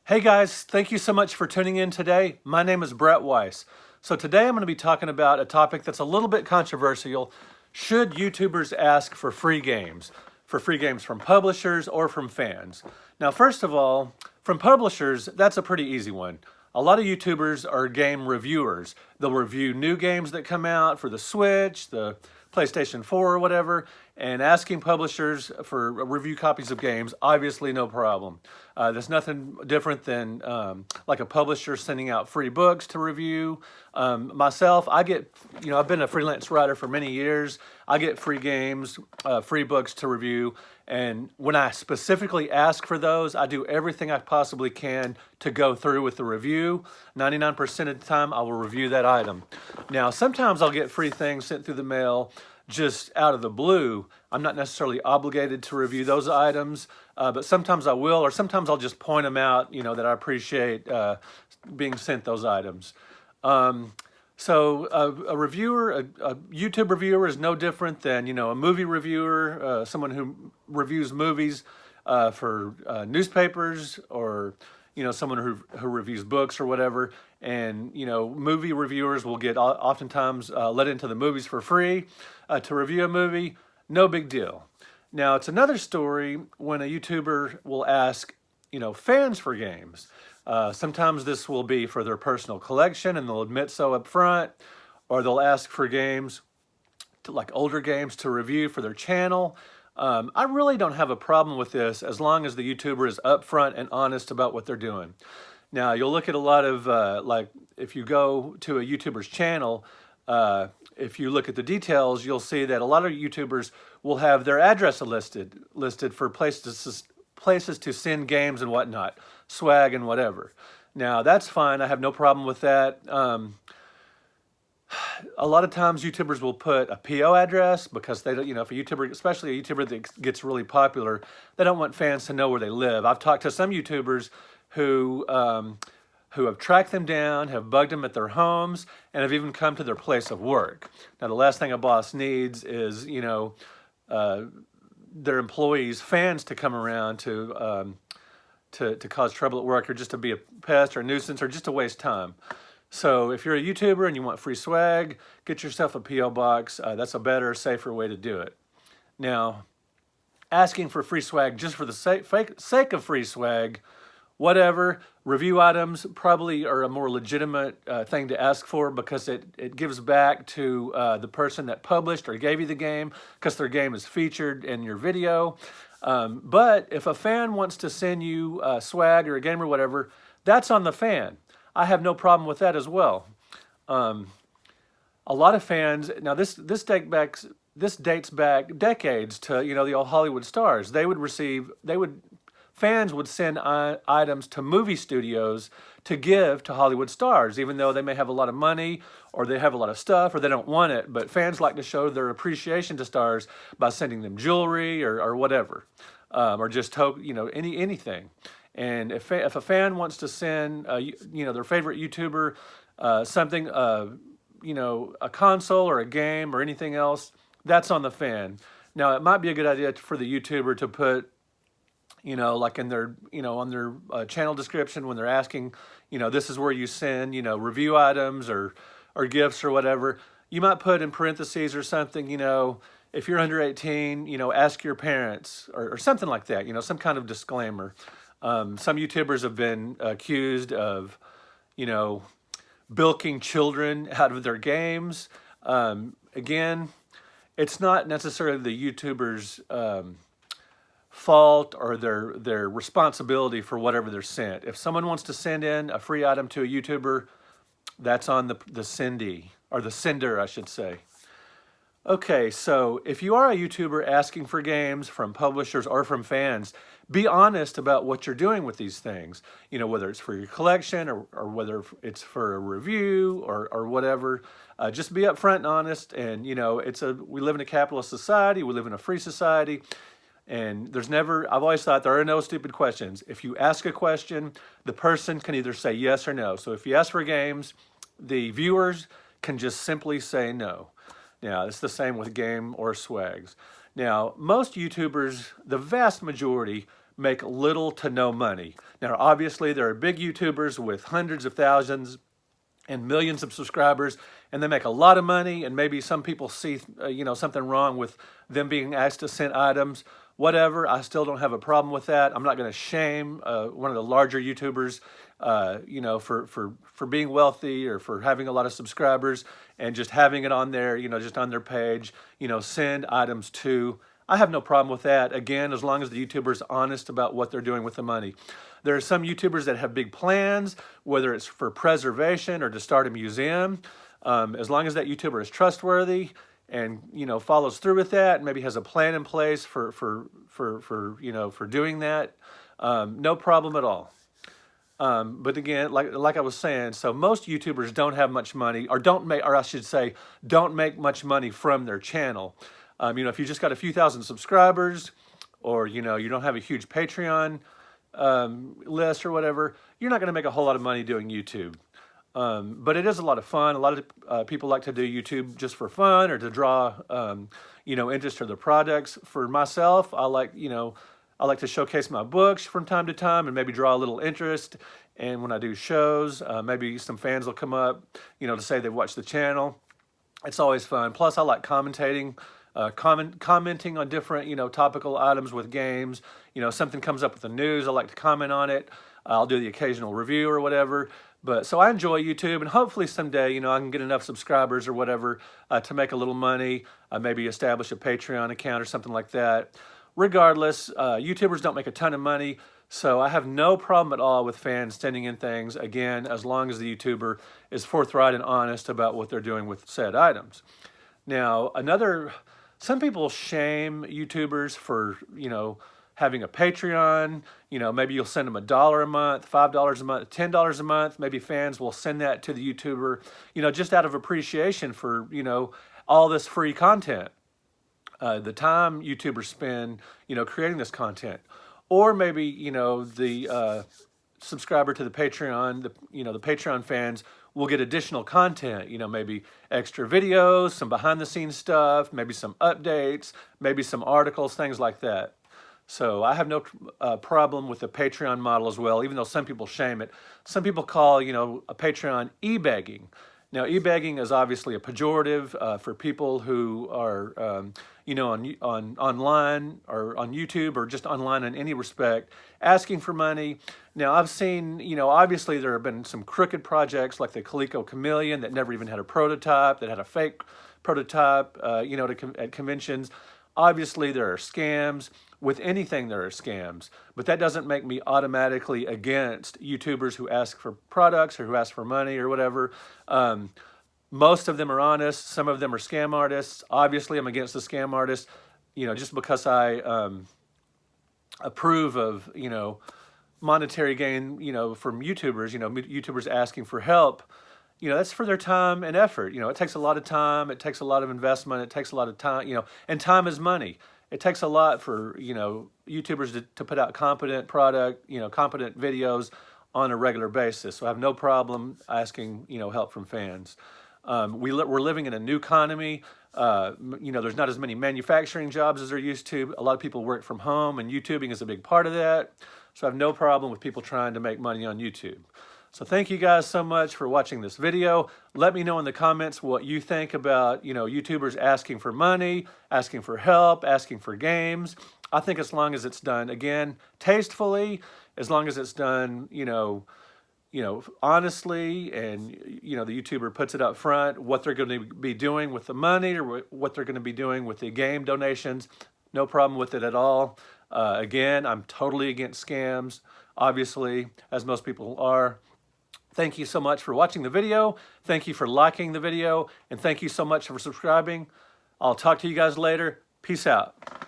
Hey guys, thank you so much for tuning in today. My name is Brett Weiss. So today I'm going to be talking about a topic that's a little bit controversial. Should YouTubers ask for free games? For free games from publishers or from fans? Now, first of all, from publishers, that's a pretty easy one. A lot of YouTubers are game reviewers. They'll review new games that come out for the Switch, the PlayStation 4 or whatever, and asking publishers for review copies of games, obviously no problem. There's nothing different than like a publisher sending out free books to review. Myself, I've been a freelance writer for many years. I get free games, free books to review. And when I specifically ask for those, I do everything I possibly can to go through with the review. 99% of the time, I will review that item. Now, sometimes I'll get free things sent through the mail just out of the blue. I'm not necessarily obligated to review those items, but sometimes I will, or sometimes I'll just point them out, that I appreciate being sent those items. So a reviewer, a YouTube reviewer is no different than, a movie reviewer, someone who reviews movies for newspapers, or, someone who reviews books or whatever. And, movie reviewers will get oftentimes let into the movies for free to review a movie. No big deal. Now, it's another story when a YouTuber will ask, fans for games. Sometimes this will be for their personal collection and they'll admit so up front, or they'll ask for games, like older games, to review for their channel. I really don't have a problem with this as long as the YouTuber is upfront and honest about what they're doing. Now, you'll look at a lot of, if you go to a YouTuber's channel, if you look at the details, you'll see that a lot of YouTubers will have their address listed for places to send games and whatnot, swag and whatever. Now, that's fine. I have no problem with that. A lot of times YouTubers will put a PO address because they don't, if a YouTuber, especially a YouTuber that gets really popular, they don't want fans to know where they live. I've talked to some YouTubers who have tracked them down, have bugged them at their homes, and have even come to their place of work. Now, the last thing a boss needs is, their employees, fans, to come around to cause trouble at work, or just to be a pest or a nuisance, or just to waste time. So if you're a YouTuber and you want free swag, get yourself a P.O. box. That's a better, safer way to do it. Now, asking for free swag just for the sake of free swag, whatever. Review items probably are a more legitimate thing to ask for, because it gives back to the person that published or gave you the game, because their game is featured in your video. But if a fan wants to send you swag or a game or whatever, that's on the fan. I have no problem with that as well. A lot of fans, now this dates back decades to, the old Hollywood stars. Fans would send items to movie studios to give to Hollywood stars, even though they may have a lot of money, or they have a lot of stuff, or they don't want it. But fans like to show their appreciation to stars by sending them jewelry or whatever, or just anything. And if a fan wants to send their favorite YouTuber something, a console or a game or anything else, that's on the fan. Now, it might be a good idea for the YouTuber to put, like in their, on their channel description, when they're asking, this is where you send, review items or gifts or whatever. You might put in parentheses or something, if you're under 18, ask your parents, or something like that, some kind of disclaimer. Some YouTubers have been accused of, bilking children out of their games. Again, it's not necessarily the YouTuber's fault or their responsibility for whatever they're sent. If someone wants to send in a free item to a YouTuber, that's on the sendee, or the sender, I should say. Okay, so if you are a YouTuber asking for games from publishers or from fans, be honest about what you're doing with these things. Whether it's for your collection, or whether it's for a review or whatever. Just be upfront and honest. And we live in a capitalist society. We live in a free society. And I've always thought there are no stupid questions. If you ask a question, the person can either say yes or no. So if you ask for games, the viewers can just simply say no. Now, it's the same with game or swags. Now, most YouTubers, the vast majority, make little to no money. Now, obviously, there are big YouTubers with hundreds of thousands and millions of subscribers, and they make a lot of money, and maybe some people see something wrong with them being asked to send items. Whatever, I still don't have a problem with that. I'm not going to shame one of the larger YouTubers for being wealthy or for having a lot of subscribers and just having it on there, just on their page, send items to. I have no problem with that, again, as long as the YouTuber is honest about what they're doing with the money. There are some YouTubers that have big plans, whether it's for preservation or to start a museum. As long as that YouTuber is trustworthy and follows through with that, and maybe has a plan in place for doing that, no problem at all. But again, like I was saying, so most YouTubers don't have much money, or don't make much money from their channel. If you just got a few thousand subscribers, or you don't have a huge Patreon list or whatever, you're not going to make a whole lot of money doing YouTube. But it is a lot of fun. A lot of people like to do YouTube just for fun or to draw, interest to the products. For myself, I like to showcase my books from time to time and maybe draw a little interest. And when I do shows, maybe some fans will come up, to say they've watched the channel. It's always fun. Plus, I like commentating. Commenting on different, topical items with games. Something comes up with the news, I like to comment on it. I'll do the occasional review or whatever. But so I enjoy YouTube, and hopefully someday, I can get enough subscribers or whatever to make a little money, maybe establish a Patreon account or something like that. Regardless, YouTubers don't make a ton of money, so I have no problem at all with fans sending in things, again, as long as the YouTuber is forthright and honest about what they're doing with said items. Now, some people shame YouTubers for, having a Patreon. Maybe you'll send them $1 a month, $5 a month, $10 a month. Maybe fans will send that to the YouTuber, just out of appreciation for, all this free content. The time YouTubers spend, creating this content. Or maybe, the subscriber to the Patreon, the Patreon fans will get additional content, maybe extra videos, some behind the scenes stuff, maybe some updates, maybe some articles, things like that. So I have no problem with the Patreon model as well, even though some people shame it. Some people call, a Patreon e-begging. Now, e-begging is obviously a pejorative for people who are, on online or on YouTube or just online in any respect, asking for money. Now, I've seen, obviously there have been some crooked projects like the Calico Chameleon that never even had a prototype, that had a fake prototype, at conventions. Obviously, there are scams. With anything, there are scams. But that doesn't make me automatically against YouTubers who ask for products or who ask for money or whatever. Most of them are honest. Some of them are scam artists. Obviously, I'm against the scam artists, just because I approve of, monetary gain, from YouTubers, YouTubers asking for help. That's for their time and effort. It takes a lot of time. It takes a lot of investment. It takes a lot of time, and time is money. It takes a lot for, YouTubers to put out competent product, competent videos on a regular basis. So I have no problem asking, help from fans. We're living in a new economy. There's not as many manufacturing jobs as there used to. A lot of people work from home, and YouTubing is a big part of that. So I have no problem with people trying to make money on YouTube. So thank you guys so much for watching this video. Let me know in the comments what you think about, YouTubers asking for money, asking for help, asking for games. I think as long as it's done, again, tastefully, as long as it's done, honestly, and, the YouTuber puts it up front, what they're going to be doing with the money or what they're going to be doing with the game donations, no problem with it at all. Again, I'm totally against scams, obviously, as most people are. Thank you so much for watching the video. Thank you for liking the video. And thank you so much for subscribing. I'll talk to you guys later. Peace out.